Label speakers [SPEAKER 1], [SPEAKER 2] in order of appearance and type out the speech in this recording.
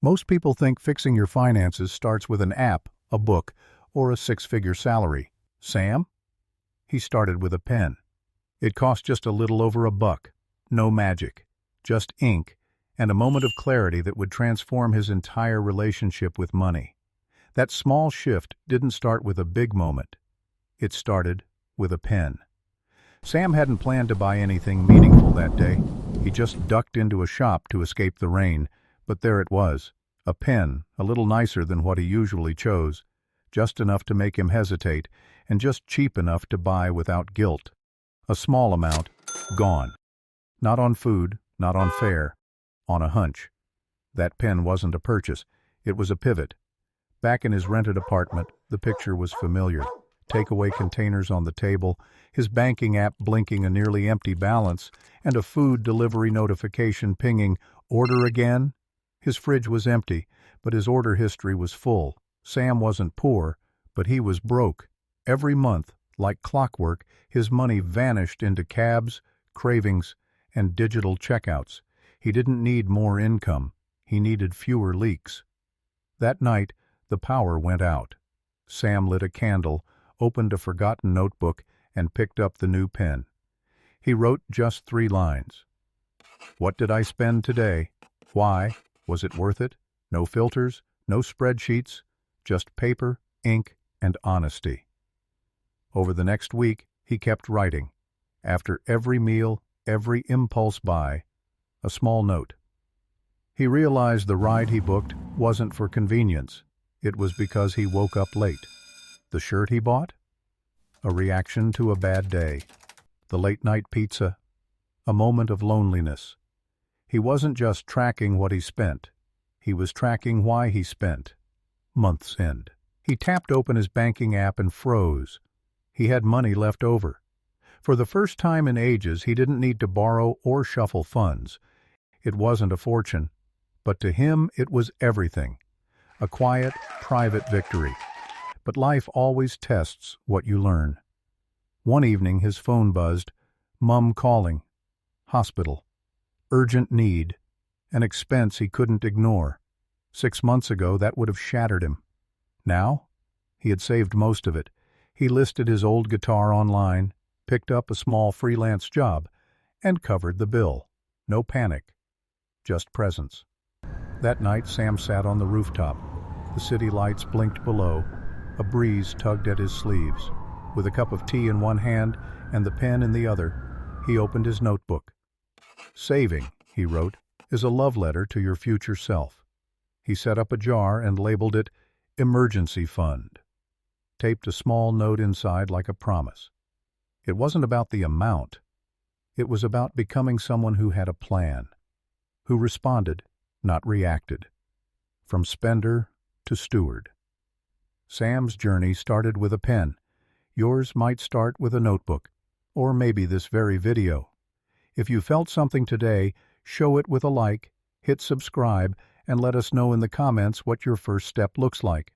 [SPEAKER 1] Most people think fixing your finances starts with an app, a book, or a six-figure salary. Sam? He started with a pen. It cost just a little over $1. No magic. Just ink and a moment of clarity that would transform his entire relationship with money. That small shift didn't start with a big moment. It started with a pen. Sam hadn't planned to buy anything meaningful that day. He just ducked into a shop to escape the rain, but there it was, a pen, a little nicer than what he usually chose, just enough to make him hesitate, and just cheap enough to buy without guilt. A small amount, gone. Not on food, not on fare, on a hunch. That pen wasn't a purchase, it was a pivot. Back in his rented apartment, the picture was familiar. Takeaway containers on the table, his banking app blinking a nearly empty balance, and a food delivery notification pinging, "Order again?" His fridge was empty, but his order history was full. Sam wasn't poor, but he was broke. Every month, like clockwork, his money vanished into cabs, cravings, and digital checkouts. He didn't need more income. He needed fewer leaks. That night, the power went out. Sam lit a candle, opened a forgotten notebook, and picked up the new pen. He wrote just 3 lines. What did I spend today? Why? Was it worth it? No filters, no spreadsheets, just paper, ink, and honesty. Over the next week, he kept writing. After every meal, every impulse buy, a small note. He realized the ride he booked wasn't for convenience. It was because he woke up late. The shirt he bought? A reaction to a bad day. The late-night pizza? A moment of loneliness. He wasn't just tracking what he spent. He was tracking why he spent. Month's end. He tapped open his banking app and froze. He had money left over. For the first time in ages, he didn't need to borrow or shuffle funds. It wasn't a fortune, but to him it was everything. A quiet, private victory. But life always tests what you learn. One evening his phone buzzed. Mom calling. Hospital. Urgent need. An expense he couldn't ignore. 6 months ago that would have shattered him. Now? He had saved most of it. He listed his old guitar online, picked up a small freelance job, and covered the bill. No panic. Just presence. That night Sam sat on the rooftop. The city lights blinked below. A breeze tugged at his sleeves. With a cup of tea in one hand and the pen in the other, he opened his notebook. Saving, he wrote, is a love letter to your future self. He set up a jar and labeled it Emergency Fund. Taped a small note inside like a promise. It wasn't about the amount. It was about becoming someone who had a plan, who responded, not reacted. From spender to steward. Sam's journey started with a pen. Yours might start with a notebook, or maybe this very video. If you felt something today, show it with a like, hit subscribe, and let us know in the comments what your first step looks like.